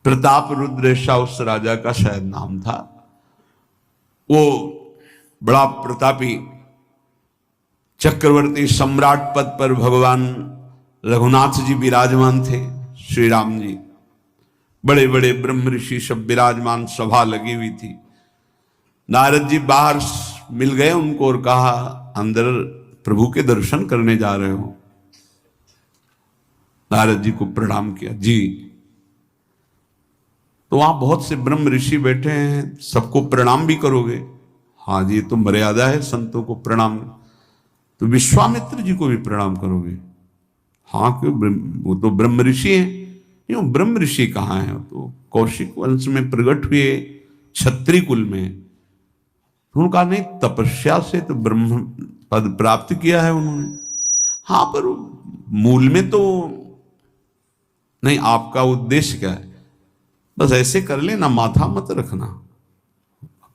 प्रताप रुद्र ऐसा उस राजा का शायद नाम था। वो बड़ा प्रतापी चक्रवर्ती सम्राट पद पर भगवान रघुनाथ जी विराजमान थे। श्री राम जी, बड़े बड़े ब्रह्म ऋषि सब विराजमान, सभा लगी हुई थी। नारद जी बाहर मिल गए उनको और कहा, अंदर प्रभु के दर्शन करने जा रहे हो? नारद जी को प्रणाम किया। जी। तो वहां बहुत से ब्रह्म ऋषि बैठे हैं, सबको प्रणाम भी करोगे? हाँ जी, तो मर्यादा है संतों को प्रणाम। तो विश्वामित्र जी को भी प्रणाम करोगे? हाँ, क्यों, वो तो ब्रह्म ऋषि हैं। क्यों, ब्रह्म ऋषि कहाँ हैं? तो कौशिक वंश में प्रकट हुए, क्षत्रिय कुल में। तो उनका नहीं, तपस्या से तो ब्रह्म पद प्राप्त किया है उन्होंने। हाँ, पर मूल में तो नहीं। आपका उद्देश्य क्या है? बस ऐसे कर लेना, माथा मत रखना।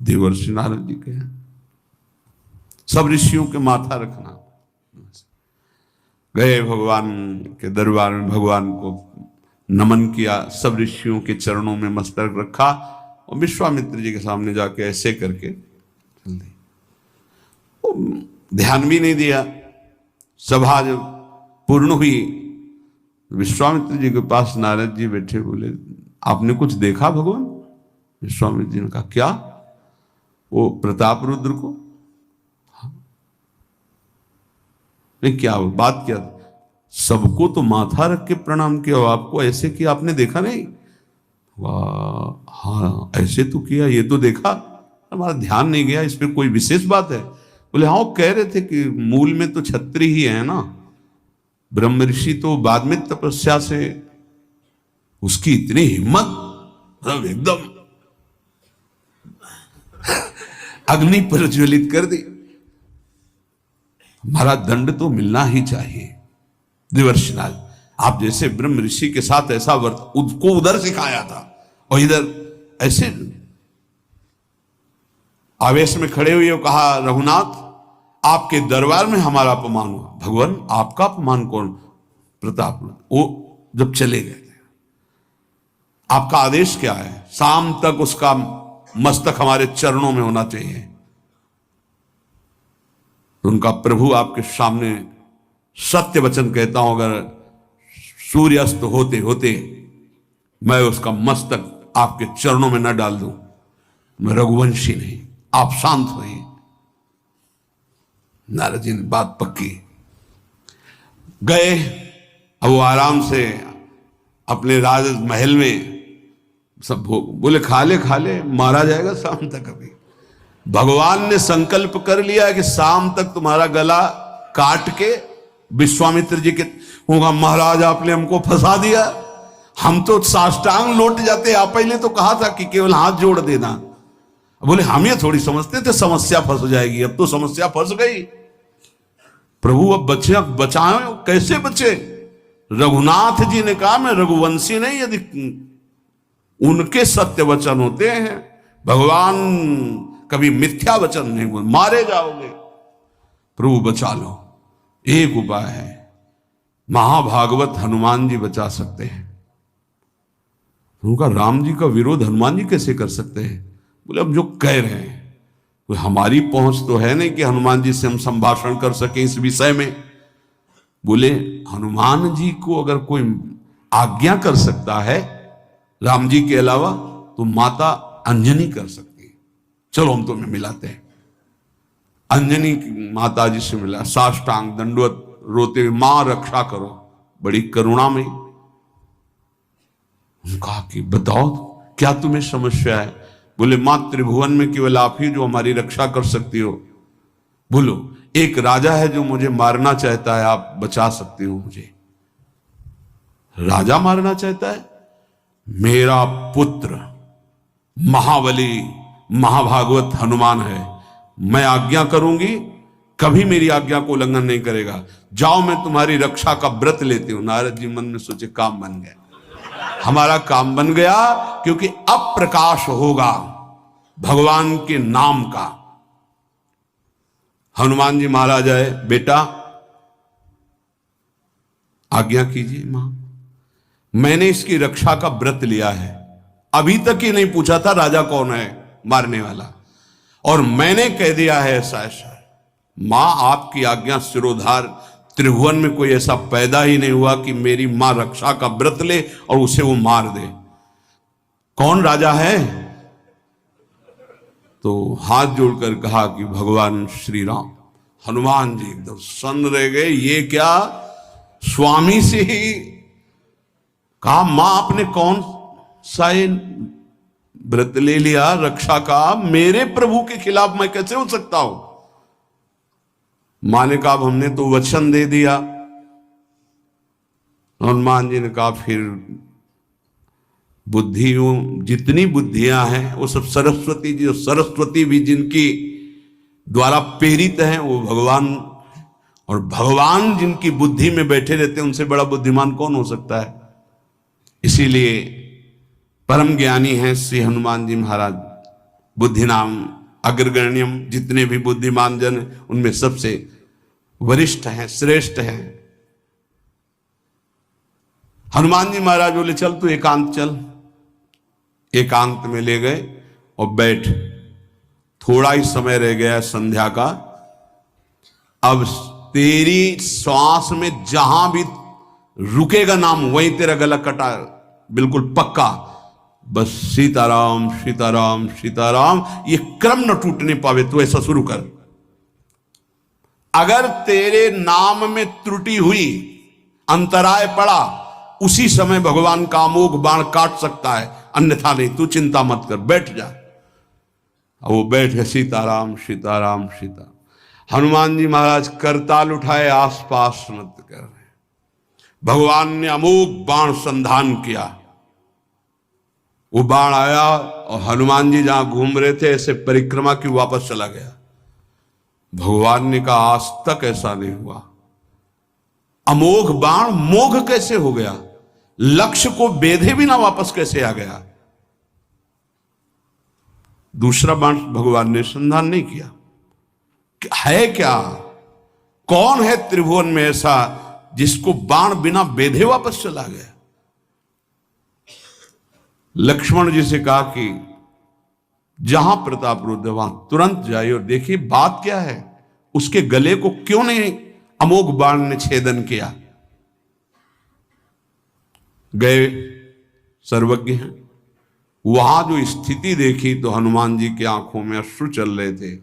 देवर्षि नारद जी के सब ऋषियों के माथा रखना। गए भगवान के दरबार में, भगवान को नमन किया, सब ऋषियों के चरणों में मस्तक रखा और विश्वामित्र जी के सामने जाके ऐसे करके चल दी। ध्यान भी नहीं दिया। सभा जब पूर्ण हुई, विश्वामित्र जी के पास नारद जी बैठे, बोले, आपने कुछ देखा भगवान? विश्वामित्र जी ने कहा, क्या? वो प्रताप रुद्र को? नहीं, क्या बात क्या? सबको तो माथा रख के प्रणाम किया, आपको ऐसे किया, आपने देखा नहीं? वाह, हाँ ऐसे तो किया, ये तो देखा, हमारा ध्यान नहीं गया, इस पर कोई विशेष बात है? बोले, हाँ, वो कह रहे थे कि मूल में तो क्षत्रिय ही है ना, ब्रह्म ऋषि तो बाद में तपस्या से, उसकी इतनी हिम्मत, मतलब एकदम अग्नि प्रज्वलित कर दी। हमारा दंड तो मिलना ही चाहिए। देवर्षिनाथ, आप जैसे ब्रह्म ऋषि के साथ ऐसा वर्त उसको उधर सिखाया था और इधर ऐसे आवेश में खड़े हुए कहा, रघुनाथ, आपके दरबार में हमारा अपमान हुआ। भगवान, आपका अपमान कौन? प्रताप, वो जब चले गए, आपका आदेश क्या है? शाम तक उसका मस्तक हमारे चरणों में होना चाहिए। उनका प्रभु आपके सामने सत्य वचन कहता हूं, अगर सूर्यास्त होते होते मैं उसका मस्तक आपके चरणों में न डाल दूं, मैं रघुवंशी नहीं। आप शांत होइए। नारद जी ने बात पक्की। गए, अब वो आराम से अपने राज महल में सब भोग, बोले, खा ले, मारा जाएगा शाम तक। अभी भगवान ने संकल्प कर लिया है कि शाम तक तुम्हारा गला काट के विश्वामित्र जी के होगा, महाराज आपने हमको फंसा दिया, हम तो साष्टांग लौट जाते। आप पहले तो कहा था कि केवल हाथ जोड़ देना। बोले, हम ये थोड़ी समझते थे समस्या फंस जाएगी, अब तो समस्या फंस गई। प्रभु अब बचाओ, कैसे बचे? रघुनाथ जी ने कहा, मैं रघुवंशी नहीं, यदि उनके सत्य वचन होते हैं, भगवान कभी मिथ्या वचन नहीं बोल, मारे जाओगे। प्रभु बचा लो। एक उपाय है, महाभागवत हनुमान जी बचा सकते हैं। उनका राम जी का विरोध हनुमान जी कैसे कर सकते हैं? बोले, अब जो कह रहे हैं, तो हमारी पहुंच तो है नहीं कि हनुमान जी से हम संभाषण कर सके इस विषय में। बोले, हनुमान जी को अगर कोई आज्ञा कर सकता है राम जी के अलावा, तो माता अंजनी कर सकती है। चलो हम तुम्हें मिलाते हैं। अंजनी माता जी से मिला, साष्टांग दंडवत रोते, मां रक्षा करो, बड़ी करुणा में। कहा कि बताओ क्या तुम्हें समस्या है? बोले, मां त्रिभुवन में केवल आप ही जो हमारी रक्षा कर सकती हो। बोलो, एक राजा है जो मुझे मारना चाहता है, आप बचा सकती हो मुझे? राजा मारना चाहता है? मेरा पुत्र महाबली महाभागवत हनुमान है, मैं आज्ञा करूंगी, कभी मेरी आज्ञा को उल्लंघन नहीं करेगा। जाओ, मैं तुम्हारी रक्षा का व्रत लेती हूं। नारद जी मन में सोचे, काम बन गया, हमारा काम बन गया, क्योंकि अब प्रकाश होगा भगवान के नाम का। हनुमान जी महाराज आए, बेटा आज्ञा कीजिए मां, मैंने इसकी रक्षा का व्रत लिया है, अभी तक ही नहीं पूछा था राजा कौन है मारने वाला, और मैंने कह दिया है ऐसा ऐसा। मां आपकी आज्ञा सिरोधार, त्रिभुवन में कोई ऐसा पैदा ही नहीं हुआ कि मेरी मां रक्षा का व्रत ले और उसे वो मार दे। कौन राजा है? तो हाथ जोड़कर कहा कि भगवान श्री राम। हनुमान जी एकदम सन्न रह गए, ये क्या? स्वामी से ही कहा मां आपने कौन सा व्रत ले लिया रक्षा का? मेरे प्रभु के खिलाफ मैं कैसे हो सकता हूं? मां ने कहा हमने तो वचन दे दिया। हनुमान जी ने कहा फिर बुद्धियों जितनी बुद्धियां हैं वो सब सरस्वती जी, सरस्वती भी जिनकी द्वारा प्रेरित हैं वो भगवान, और भगवान जिनकी बुद्धि में बैठे रहते हैं उनसे बड़ा बुद्धिमान कौन हो सकता है? इसीलिए परम ज्ञानी हैं श्री हनुमान जी महाराज। बुद्धि नाम अग्रगण्यम, जितने भी बुद्धिमान जन उनमें सबसे वरिष्ठ हैं, श्रेष्ठ हैं। हनुमान जी महाराज बोले चल तू एकांत चल। एकांत में ले गए और बैठ, थोड़ा ही समय रह गया संध्या का। अब तेरी श्वास में जहां भी रुकेगा नाम वहीं तेरा गला कटा, बिल्कुल पक्का। बस सीताराम सीताराम सीताराम, ये क्रम न टूटने पावे, तो ऐसा शुरू कर। अगर तेरे नाम में त्रुटि हुई, अंतराय पड़ा, उसी समय भगवान का अमोघ बाण काट सकता है, अन्यथा नहीं। तू चिंता मत कर, बैठ जा। वो बैठ गए, सीताराम सीताराम सीता। हनुमान जी महाराज करताल उठाए, आसपास मत कर रहे। भगवान ने अमोघ बाण संधान किया। वो बाण आया और हनुमान जी जहां घूम रहे थे ऐसे परिक्रमा की वापस चला गया। भगवान ने कहा आज तक ऐसा नहीं हुआ। अमोघ बाण मोघ कैसे हो गया? लक्ष्य को बेधे बिना वापस कैसे आ गया? दूसरा बाण भगवान ने संधान नहीं किया। है क्या? कौन है त्रिभुवन में ऐसा जिसको बाण बिना बेधे वापस चला गया? लक्ष्मण जी से कहा कि जहां प्रताप रुद्र वहां तुरंत जाइए और देखिए बात क्या है, उसके गले को क्यों नहीं अमोघ बाण ने छेदन किया। गए, सर्वज्ञ हैं। वहां जो स्थिति देखी तो हनुमान जी की आंखों में अश्रु चल रहे थे।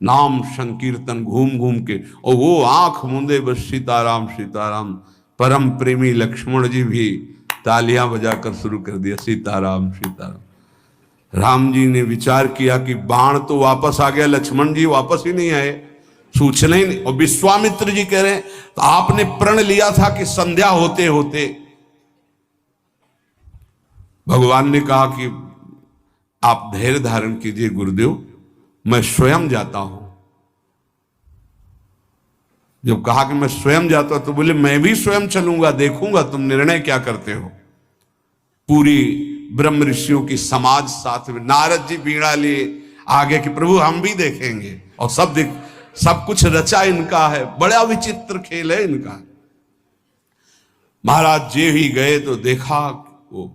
नाम संकीर्तन घूम घूम के, और वो आंख मूंदे बस सीताराम सीताराम। परम प्रेमी लक्ष्मण जी भी तालियां बजाकर शुरू कर दिया, सीताराम सीताराम। राम जी ने विचार किया कि बाण तो वापस आ गया, लक्ष्मण जी वापस ही नहीं आए, सूचना ही नहीं। और विश्वामित्र जी कह रहे हैं तो आपने प्रण लिया था कि संध्या होते होते। भगवान ने कहा कि आप धैर्य धारण कीजिए गुरुदेव, मैं स्वयं जाता हूं। जब कहा कि मैं स्वयं जाता हूं तो बोले मैं भी स्वयं चलूंगा, देखूंगा तुम निर्णय क्या करते हो। पूरी ब्रह्म ऋषियों की समाज साथ में, नारद जी बीड़ा लिए आगे कि प्रभु हम भी देखेंगे, और सब कुछ रचा इनका है, बड़ा विचित्र खेल है इनका। महाराज जी ही गए तो देखा वो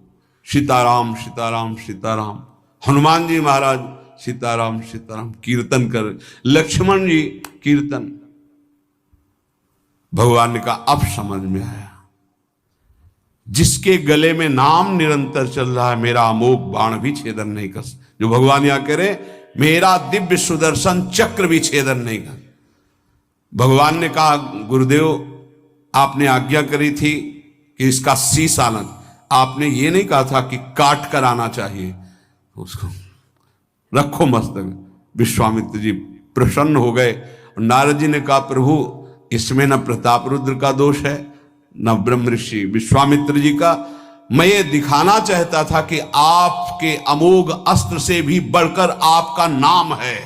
सीताराम सीताराम सीताराम। हनुमान जी महाराज सीताराम सीताराम कीर्तन कर, लक्ष्मण जी कीर्तन। भगवान ने कहा अब समझ में आया, जिसके गले में नाम निरंतर चल रहा है मेरा अमोघ बाण भी छेदन नहीं कर। जो भगवान यहां कह रहे मेरा दिव्य सुदर्शन चक्र भी छेदन नहीं कर। भगवान ने कहा गुरुदेव आपने आज्ञा करी थी कि इसका शीश आना, आपने ये नहीं कहा था कि काट कर आना चाहिए, उसको रखो मस्तक। विश्वामित्र जी प्रसन्न हो गए। नारद जी ने कहा प्रभु इसमें न प्रताप रुद्र का दोष है न ब्रह्म ऋषि विश्वामित्र जी का। मैं ये दिखाना चाहता था कि आपके अमोघ अस्त्र से भी बढ़कर आपका नाम है।